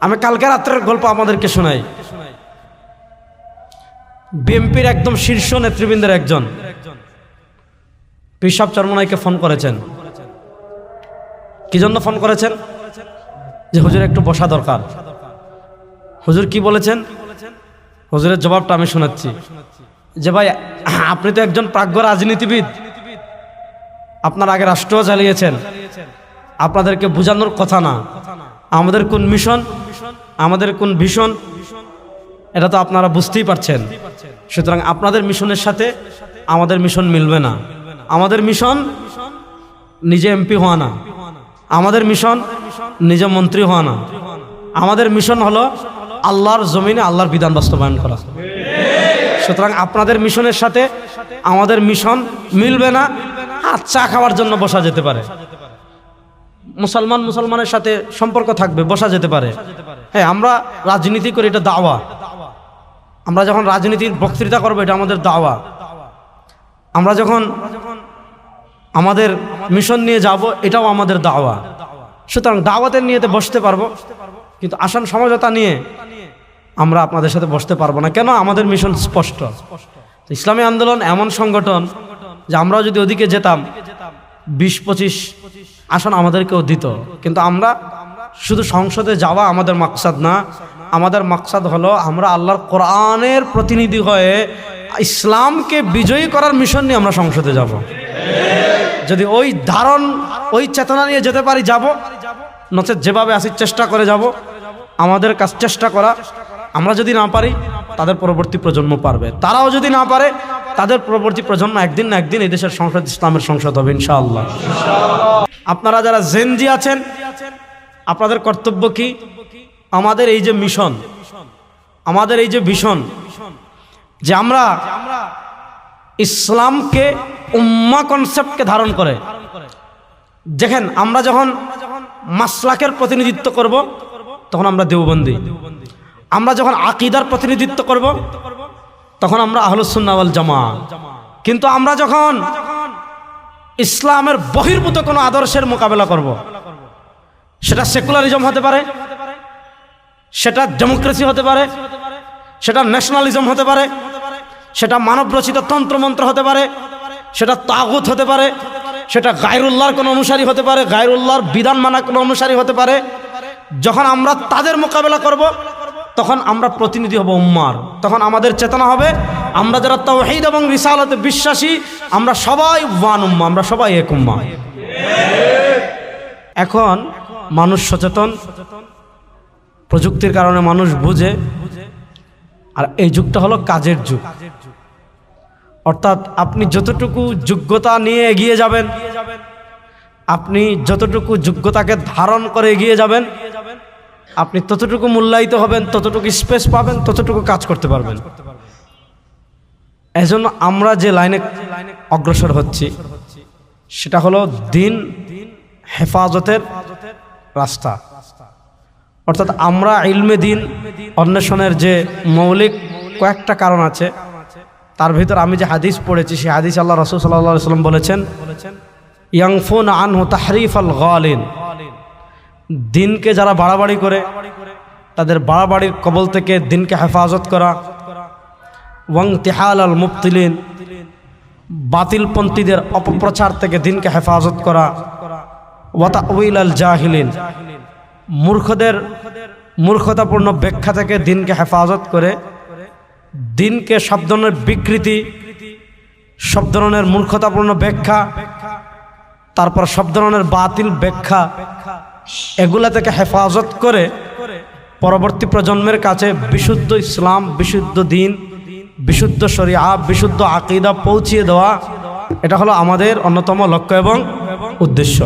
আমি কালকে রাত্রের গল্প আমাদেরকে শোনাই। বিএনপির একদম শীর্ষ নেতৃবৃন্দের একজন পীর সাহেব চরমনাইকে ফোন করেছেন। কি জন্য ফোন করেছেন? যে হুজুর একটু বসা দরকার। হুজুর কি বলেছেন? হুজুরের জবাবটা আমি শোনাচ্ছি যে ভাই, আপনি তো একজন প্রাজ্ঞ রাজনীতিবিদ, আপনার আগে রাষ্ট্র চালিয়েছেন, আপনাদেরকে বোঝানোর কথা না আমাদের কোন মিশন, আমাদের কোন ভীষণ, এটা তো আপনারা বুঝতেই পারছেন। সুতরাং আপনাদের মিশনের সাথে আমাদের মিশন মিলবে না। আমাদের মিশন নিজে এমপি হওয়া না, আমাদের মিশন নিজে মন্ত্রী হওয়া না, আমাদের মিশন হলো আল্লাহর জমিনে আল্লাহর বিধান বাস্তবায়ন করা। সুতরাং আপনাদের মিশনের সাথে আমাদের মিশন মিলবে না। আর চা খাওয়ার জন্য বসা যেতে পারে, মুসলমানের সাথে সম্পর্ক থাকবে, বসা যেতে পারে। হ্যাঁ, আমরা রাজনীতি করি, এটা দাওয়া। আমরা যখন রাজনীতির বক্তৃতা করবো, এটা আমাদের দাওয়া। আমরা যখন আমাদের মিশন নিয়ে যাব, এটাও আমাদের দাওয়া। সুতরাং দাওয়াতের নিয়েতে বসতে পারবো, কিন্তু আসন সমঝোতা নিয়ে আমরা আপনাদের সাথে বসতে পারবো না। কেন? আমাদের মিশন স্পষ্ট। ইসলামী আন্দোলন এমন সংগঠন যে আমরা যদি ওদিকে যেতাম 20-25 আসন আমাদেরকেও দিত, কিন্তু আমরা শুধু সংসদে যাওয়া আমাদের মাকসাদ না। আমাদের মাকসাদ হলো আমরা আল্লাহর কোরআনের প্রতিনিধি হয়ে ইসলামকে বিজয়ী করার মিশন নিয়ে আমরা সংসদে যাব। যদি ওই ধারণ, ওই চেতনা নিয়ে যেতে পারি যাব, নচেত যেভাবে আসি চেষ্টা করে যাব। আমাদের কাজ চেষ্টা করা। আমরা যদি না পারি, তাদের পরবর্তী প্রজন্ম পারবে। তারাও যদি না পারে, তাদের পরবর্তী প্রজন্ম একদিন না একদিন এই দেশের সংসদ ইসলামের সংসদ হবে ইনশাআল্লাহ। আপনারা যারা জেনজি আছেন, আপনাদের কর্তব্য কি? আমাদের এই যে মিশন, আমাদের এই যে ভিশন, যে আমরা ইসলামকে উম্মাহ কনসেপ্টকে ধারণ করে, দেখেন আমরা যখন মাসলাকের প্রতিনিধিত্ব করব, তখন আমরা দেওবন্দি। আমরা যখন আকীদার প্রতিনিধিত্ব করব, তখন আমরা আহলুস সুন্নাহ ওয়াল জামাআহ। কিন্তু আমরা যখন ইসলামের বহির্ভূত কোনো আদর্শের মোকাবেলা করব, সেটা সেকুলারিজম হতে পারে, সেটা ডেমোক্রেসি হতে পারে, সেটা ন্যাশনালিজম হতে পারে, সেটা মানবরচিত তন্ত্রমন্ত্র হতে পারে, সেটা তাগুত হতে পারে, সেটা গায়রুল্লাহর কোনো অনুসারী হতে পারে, গায়রুল্লাহর বিধান মানা কোনো অনুসারী হতে পারে। যখন আমরা তাদের মোকাবেলা করব, তখন আমরা প্রতিনিধি হব উম্মার। তখন আমাদের চেতনা হবে, আমরা যারা তাওহীদ এবং রিসালাতে বিশ্বাসী, আমরা সবাই ওয়ান উম্মাহ, আমরা সবাই এক উম্মাহ। এখন মানুষ সচেতন, প্রযুক্তির কারণে মানুষ বুঝে, আর এই যুগটা হলো কাজের যুগ। অর্থাৎ আপনি যতটুকু যোগ্যতা নিয়ে এগিয়ে যাবেন, আপনি যতটুকু যোগ্যতাকে ধারণ করে এগিয়ে যাবেন, আপনি ততটুকু মূল্যায়িত হবেন, ততটুকু স্পেস পাবেন, ততটুকু কাজ করতে পারবেন। এজন্য আমরা যে লাইনে অগ্রসর হচ্ছি, সেটা হলো দিন হেফাজতের রাস্তা। অর্থাৎ আমরা ইলমে দিন অন্বেষণের যে মৌলিক কয়েকটা কারণ আছে, তার ভিতর আমি যে হাদিস পড়েছি, সেই হাদিস আল্লাহ রাসূল সাল্লাল্লাহু আলাইহি ওয়াসাল্লাম বলেছেন, ইয়ানফুনা আনহু তাহরিফাল গালিন। দিনকে যারা বাড়াবাড়ি করে, তাদের বাড়াবাড়ির কবল থেকে দিনকে হেফাজত করা। ওয়াংতিহাল আল মুবতিলিন, বাতিলপন্থীদের অপপ্রচার থেকে দিনকে হেফাজত করা। ওয়া তাউইল আল জাহিলিন, মূর্খদের মূর্খতাপূর্ণ ব্যাখ্যা থেকে দিনকে হেফাজত করে দিনকে সব ধরনের বিকৃতি, সব ধরনের মূর্খতাপূর্ণ ব্যাখ্যা, তারপর সব ধরনের বাতিল ব্যাখ্যা, এগুলা থেকে হেফাজত করে পরবর্তী প্রজন্মের কাছে বিশুদ্ধ ইসলাম, বিশুদ্ধ দিন, বিশুদ্ধ শরিয়া, বিশুদ্ধ আকীদা পৌঁছিয়ে দেওয়া, এটা হলো আমাদের অন্যতম লক্ষ্য এবং উদ্দেশ্য।